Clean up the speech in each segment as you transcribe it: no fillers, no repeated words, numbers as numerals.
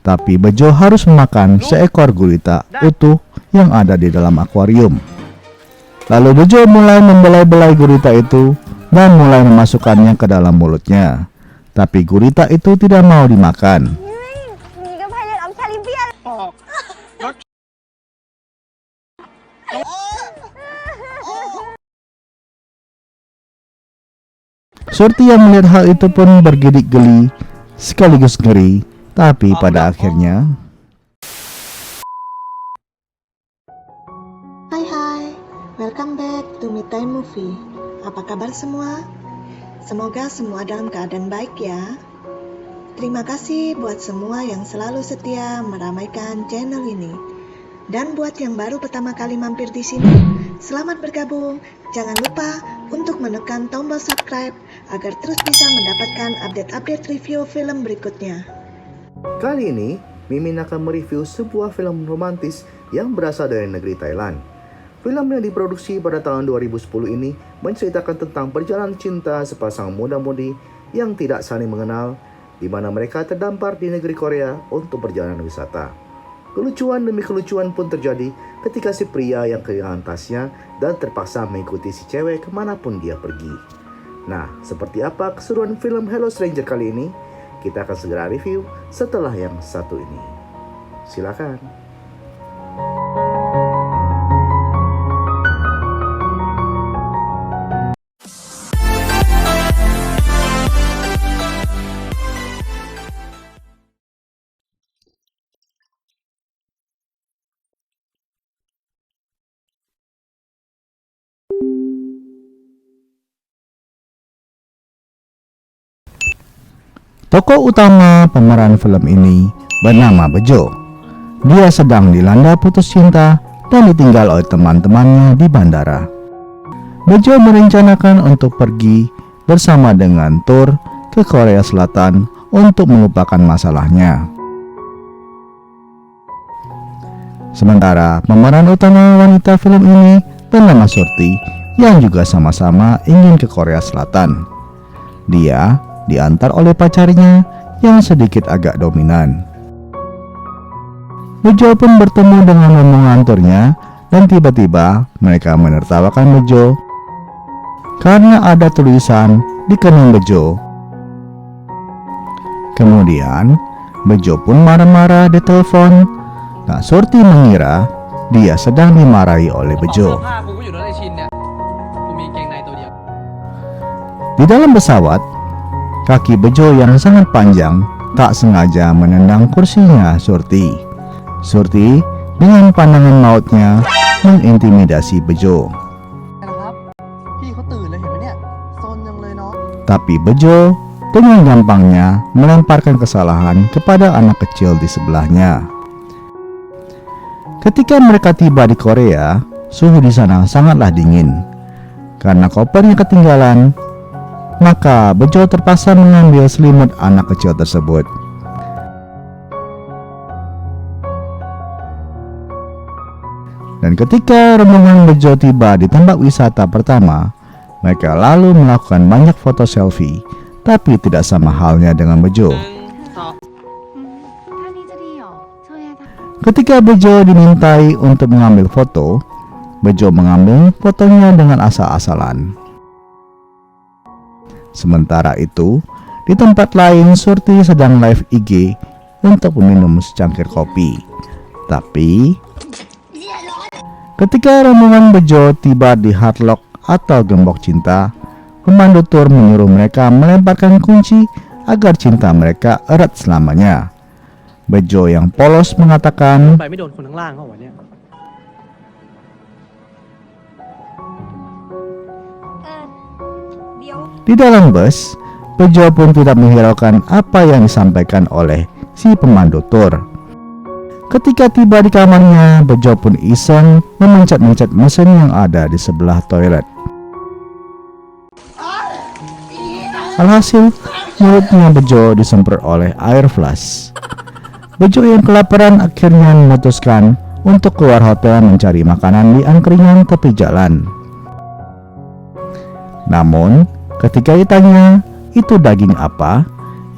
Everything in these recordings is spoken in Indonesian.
Tapi Bejo harus memakan seekor gurita utuh yang ada di dalam akuarium. Lalu Bejo mulai membelai-belai gurita itu dan mulai memasukkannya ke dalam mulutnya. Tapi gurita itu tidak mau dimakan. Surti yang melihat hal itu pun bergidik geli sekaligus ngeri. Tapi pada akhirnya, Hai, welcome back to Midtime Movie. Apa kabar semua? Semoga semua dalam keadaan baik ya. Terima kasih buat semua yang selalu setia meramaikan channel ini. Dan buat yang baru pertama kali mampir di sini, selamat bergabung. Jangan lupa untuk menekan tombol subscribe agar terus bisa mendapatkan update-update review film berikutnya. Kali ini, Mimin akan mereview sebuah film romantis yang berasal dari negeri Thailand. Film yang diproduksi pada tahun 2010 ini menceritakan tentang perjalanan cinta sepasang muda-mudi yang tidak saling mengenal, di mana mereka terdampar di negeri Korea untuk perjalanan wisata. Kelucuan demi kelucuan pun terjadi ketika si pria yang kehilangan tasnya dan terpaksa mengikuti si cewek kemanapun dia pergi. Nah, seperti apa keseruan film Hello Stranger kali ini? Kita akan segera review setelah yang satu ini. Silakan. tokoh utama pemeran film ini bernama Bejo. Dia sedang dilanda putus cinta dan ditinggal oleh teman-temannya di bandara. Bejo merencanakan untuk pergi bersama dengan tur ke Korea Selatan untuk melupakan masalahnya. Sementara pemeran utama wanita film ini bernama Surti yang juga sama-sama ingin ke Korea Selatan. Dia diantar oleh pacarnya yang sedikit agak dominan. Bejo pun bertemu dengan rombongan ngantornya dan tiba-tiba mereka menertawakan Bejo karena ada tulisan di kening Bejo. Kemudian Bejo pun marah-marah di telepon. Nah, Surti mengira dia sedang dimarahi oleh Bejo. Di dalam pesawat, kaki Bejo yang sangat panjang tak sengaja menendang kursinya Surti. Surti dengan pandangan mautnya mengintimidasi Bejo. Tapi Bejo dengan gampangnya melemparkan kesalahan kepada anak kecil di sebelahnya. Ketika mereka tiba di Korea, suhu di sana sangatlah dingin. Karena kopernya ketinggalan, maka Bejo terpaksa mengambil selimut anak kecil tersebut. Dan ketika rombongan Bejo tiba di tempat wisata pertama, mereka lalu melakukan banyak foto selfie, tapi tidak sama halnya dengan Bejo. Ketika Bejo dimintai untuk mengambil foto, Bejo mengambil fotonya dengan asal-asalan. Sementara itu, di tempat lain Surti sedang live IG untuk meminum secangkir kopi. Tapi, ketika rombongan Bejo tiba di Hardlock atau Gembok Cinta, pemandu tur menyuruh mereka melemparkan kunci agar cinta mereka erat selamanya. Bejo yang polos mengatakan, di dalam bus, Bejo pun tidak menghiraukan apa yang disampaikan oleh si pemandu tur. Ketika tiba di kamarnya, Bejo pun iseng memencet-mencet mesin yang ada di sebelah toilet. Alhasil, mulutnya Bejo disemprot oleh air flash. Bejo yang kelaparan akhirnya memutuskan untuk keluar hotel mencari makanan di angkringan tepi jalan. Namun, ketika ditanya itu daging apa,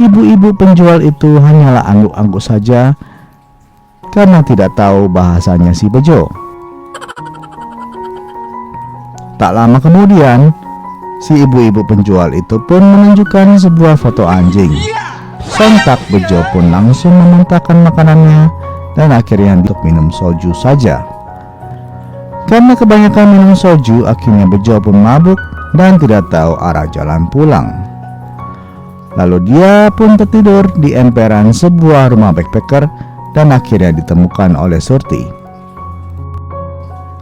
ibu-ibu penjual itu hanyalah angguk-angguk saja karena tidak tahu bahasanya si Bejo. Tak lama kemudian, si ibu-ibu penjual itu pun menunjukkan sebuah foto anjing. Sontak Bejo pun langsung memuntahkan makanannya dan akhirnya untuk minum soju saja. Karena kebanyakan minum soju, akhirnya Bejo pun mabuk dan tidak tahu arah jalan pulang. Lalu dia pun tertidur di emperan sebuah rumah backpacker dan akhirnya ditemukan oleh Surti.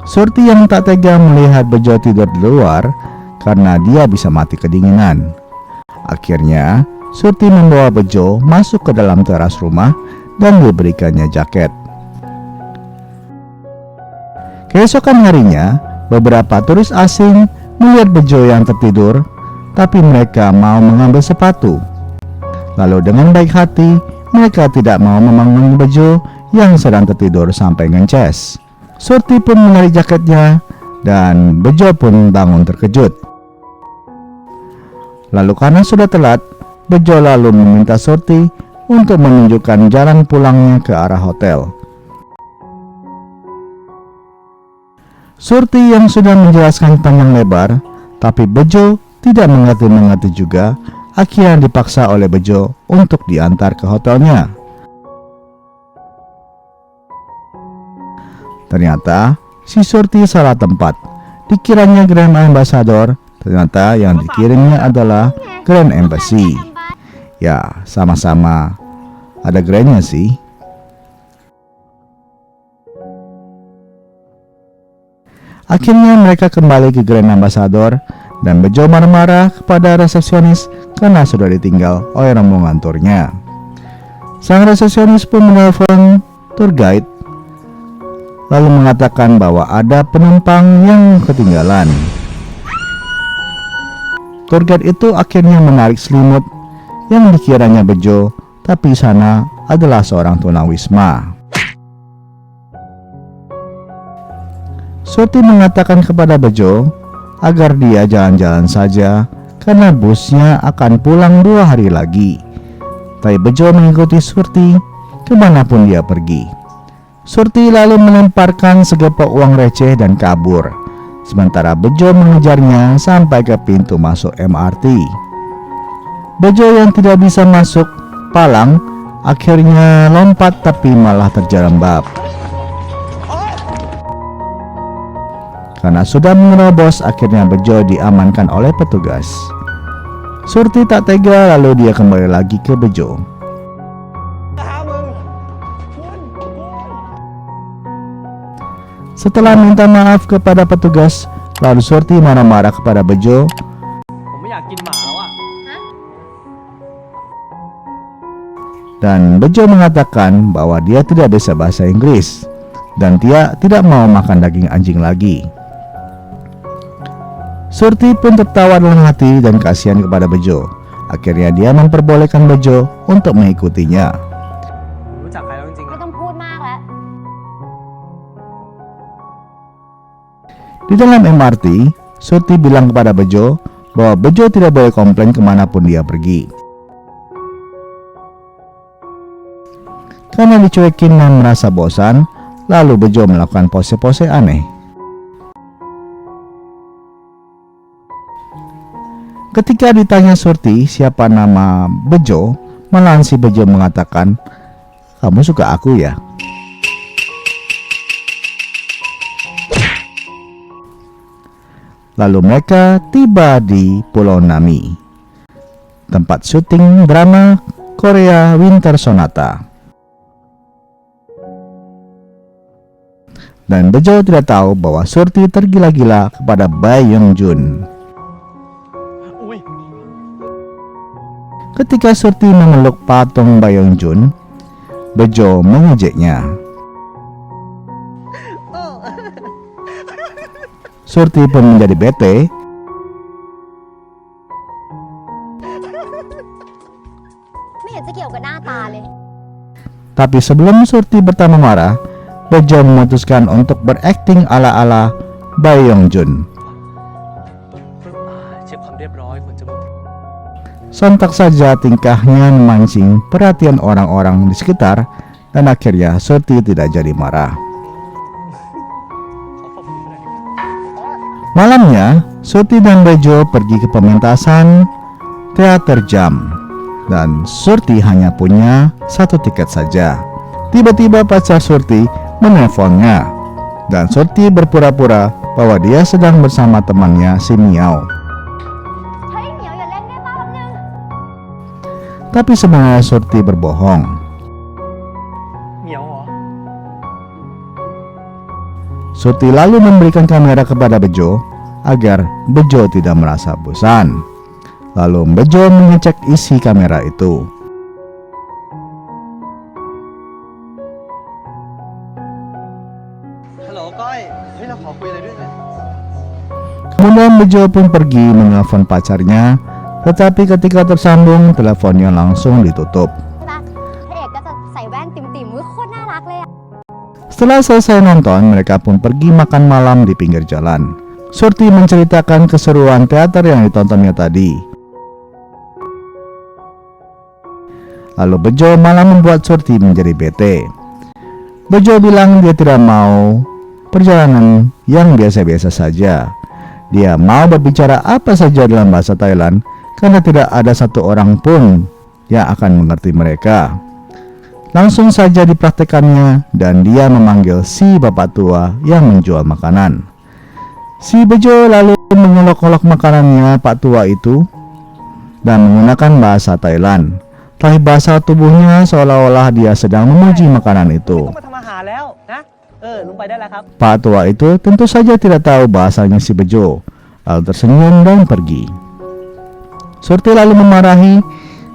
Surti yang tak tega melihat Bejo tidur di luar karena dia bisa mati kedinginan. Akhirnya Surti membawa Bejo masuk ke dalam teras rumah dan diberikannya jaket. Keesokan harinya, beberapa turis asing melihat Bejo yang tertidur, tapi mereka mau mengambil sepatu. Lalu dengan baik hati, mereka tidak mau membangun Bejo yang sedang tertidur sampai ngences. Surti pun menarik jaketnya dan Bejo pun bangun terkejut. Lalu karena sudah telat, Bejo lalu meminta Surti untuk menunjukkan jalan pulangnya ke arah hotel. Surti yang sudah menjelaskan panjang lebar, tapi Bejo tidak mengerti juga. Akhirnya dipaksa oleh Bejo untuk diantar ke hotelnya. Ternyata si Surti salah tempat. Dikiranya Grand Ambassador, ternyata yang dikirimnya adalah Grand Embassy. Ya, sama-sama ada Grand-nya sih. Akhirnya mereka kembali ke Grand Ambassador dan Bejo marah-marah kepada resepsionis karena sudah ditinggal oleh rombongan turnya. Sang resepsionis pun menelpon tour guide lalu mengatakan bahwa ada penumpang yang ketinggalan. Tour guide itu akhirnya menarik selimut yang dikiranya Bejo, tapi sana adalah seorang tunawisma. Surti mengatakan kepada Bejo agar dia jalan-jalan saja karena busnya akan pulang 2 hari lagi. Tapi Bejo mengikuti Surti kemanapun dia pergi. Surti lalu melemparkan segepok uang receh dan kabur, sementara Bejo mengejarnya sampai ke pintu masuk MRT. Bejo yang tidak bisa masuk palang akhirnya lompat tapi malah terjerembab. Karena sudah menerobos, akhirnya Bejo diamankan oleh petugas. Surti tak tega lalu dia kembali lagi ke Bejo. Setelah minta maaf kepada petugas, lalu Surti marah-marah kepada Bejo. Dan Bejo mengatakan bahwa dia tidak bisa bahasa Inggris dan dia tidak mau makan daging anjing lagi. Surti pun tertawa dalam hati dan kasihan kepada Bejo. Akhirnya dia memperbolehkan Bejo untuk mengikutinya. Di dalam MRT, Surti bilang kepada Bejo bahwa Bejo tidak boleh komplain kemanapun dia pergi. Karena dicuekin dan merasa bosan, lalu Bejo melakukan pose-pose aneh. Ketika ditanya Surti siapa nama Bejo, malahan si Bejo mengatakan, "Kamu suka aku ya?" Lalu mereka tiba di Pulau Nami, tempat syuting drama Korea Winter Sonata. Dan Bejo tidak tahu bahwa Surti tergila-gila kepada Bae Young Jun. Ketika Surti memeluk patung Bae Young Jun, Bejo mengejeknya. Surti pun menjadi bete. Tapi sebelum Surti bertambah marah, Bejo memutuskan untuk berakting ala-ala Bae Young Jun. Sontak saja tingkahnya memancing perhatian orang-orang di sekitar dan akhirnya Surti tidak jadi marah. Malamnya, Surti dan Bejo pergi ke pementasan teater jam dan Surti hanya punya 1 tiket saja. Tiba-tiba pacar Surti menelponnya dan Surti berpura-pura bahwa dia sedang bersama temannya si Miao. Tapi sebenarnya Surti berbohong. Surti lalu memberikan kamera kepada Bejo agar Bejo tidak merasa bosan. Lalu Bejo mengecek isi kamera itu. Kemudian Bejo pun pergi menelpon pacarnya, tetapi ketika tersambung, teleponnya langsung ditutup. Setelah selesai nonton, mereka pun pergi makan malam di pinggir jalan. Surti menceritakan keseruan teater yang ditontonnya tadi. Lalu Bejo malah membuat Surti menjadi bete. Bejo bilang dia tidak mau perjalanan yang biasa-biasa saja. Dia mau berbicara apa saja dalam bahasa Thailand karena tidak ada satu orang pun yang akan mengerti mereka. Langsung saja dipraktekannya dan dia memanggil si bapak tua yang menjual makanan. Si Bejo lalu mengolok-olok makanannya pak tua itu dan menggunakan bahasa Thailand. Raih bahasa tubuhnya seolah-olah dia sedang memuji makanan itu. Pak tua itu tentu saja tidak tahu bahasanya si Bejo, lalu tersenyum dan pergi. Surti lalu memarahi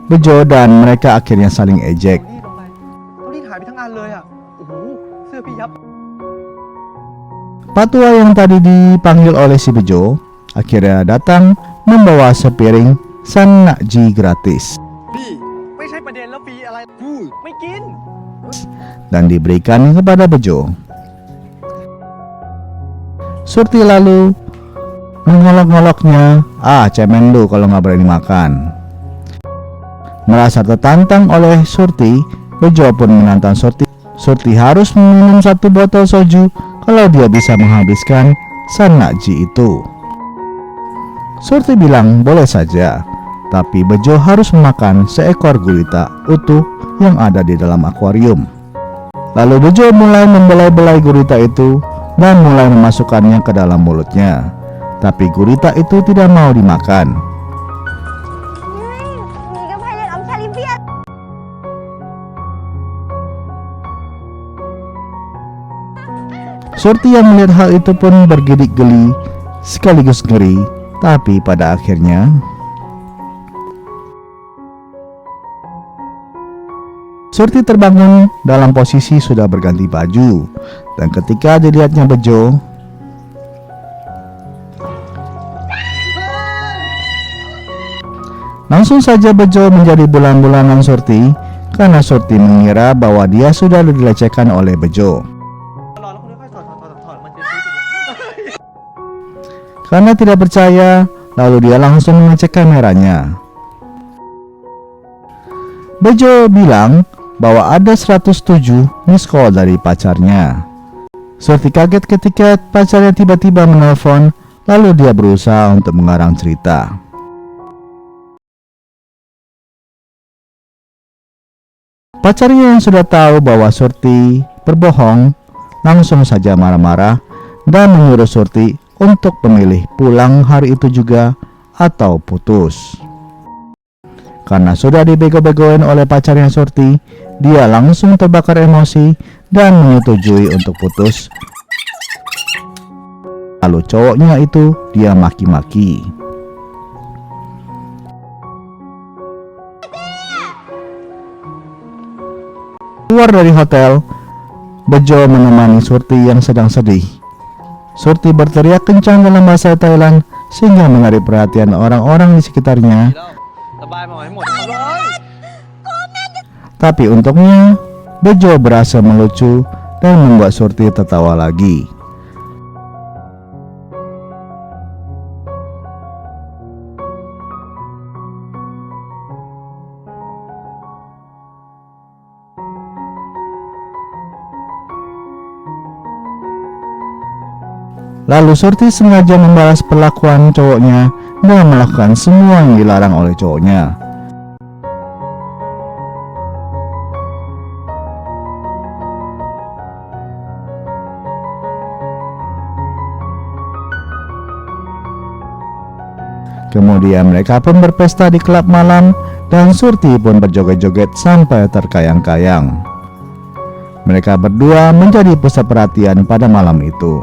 Bejo dan mereka akhirnya saling ejek. Pak tua yang tadi dipanggil oleh si Bejo akhirnya datang membawa sepiring sanakji gratis dan diberikan kepada Bejo. Surti lalu mengolok-oloknya, cemen lu kalau nggak berani makan. Merasa tertantang oleh Surti, Bejo pun menantang Surti. Surti harus minum 1 botol soju kalau dia bisa menghabiskan sanakji itu. Surti bilang boleh saja, tapi Bejo harus memakan seekor gurita utuh yang ada di dalam akuarium. Lalu Bejo mulai membelai-belai gurita itu dan mulai memasukkannya ke dalam mulutnya. Tapi gurita itu tidak mau dimakan. Surti yang melihat hal itu pun bergidik geli sekaligus ngeri. Tapi pada akhirnya Surti terbangun dalam posisi sudah berganti baju. Dan ketika dilihatnya Bejo, langsung saja Bejo menjadi bulan-bulanan Surti karena Surti mengira bahwa dia sudah dilecehkan oleh Bejo. Karena tidak percaya, lalu dia langsung mengecek kameranya. Bejo bilang bahwa ada 107 miss call dari pacarnya. Surti kaget ketika pacarnya tiba-tiba menelpon, lalu dia berusaha untuk mengarang cerita. Pacarnya yang sudah tahu bahwa Surti berbohong, langsung saja marah-marah dan menyuruh Surti untuk memilih pulang hari itu juga atau putus. Karena sudah dibego-begoin oleh pacarnya Surti, dia langsung terbakar emosi dan menyetujui untuk putus. Lalu cowoknya itu dia maki-maki. Keluar dari hotel, Bejo menemani Surti yang sedang sedih. Surti berteriak kencang dalam bahasa Thailand sehingga menarik perhatian orang-orang di sekitarnya. Tapi untungnya Bejo berhasil melucu dan membuat Surti tertawa lagi. Lalu Surti sengaja membalas perlakuan cowoknya dengan melakukan semua yang dilarang oleh cowoknya. Kemudian mereka pun berpesta di klub malam dan Surti pun berjoget-joget sampai terkayang-kayang. Mereka berdua menjadi pusat perhatian pada malam itu.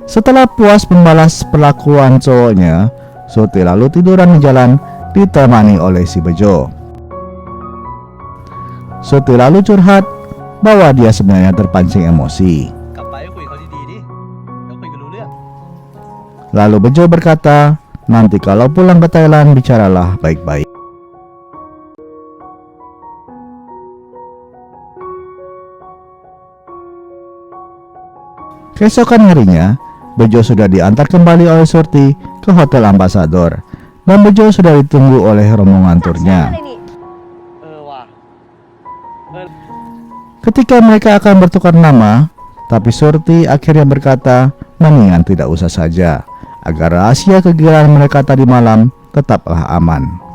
Setelah puas membalas perlakuan cowoknya, Surti lalu tiduran di jalan ditemani oleh si Bejo. Surti lalu curhat bahwa dia sebenarnya terpancing emosi. Lalu Bejo berkata, nanti kalau pulang ke Thailand bicaralah baik-baik. Keesokan harinya, Bejo sudah diantar kembali oleh Surti ke Hotel Ambassador dan Bejo sudah ditunggu oleh rombongan turnya. Ketika mereka akan bertukar nama, tapi Surti akhirnya berkata mendingan tidak usah saja, agar rahasia kegilaan mereka tadi malam tetaplah aman.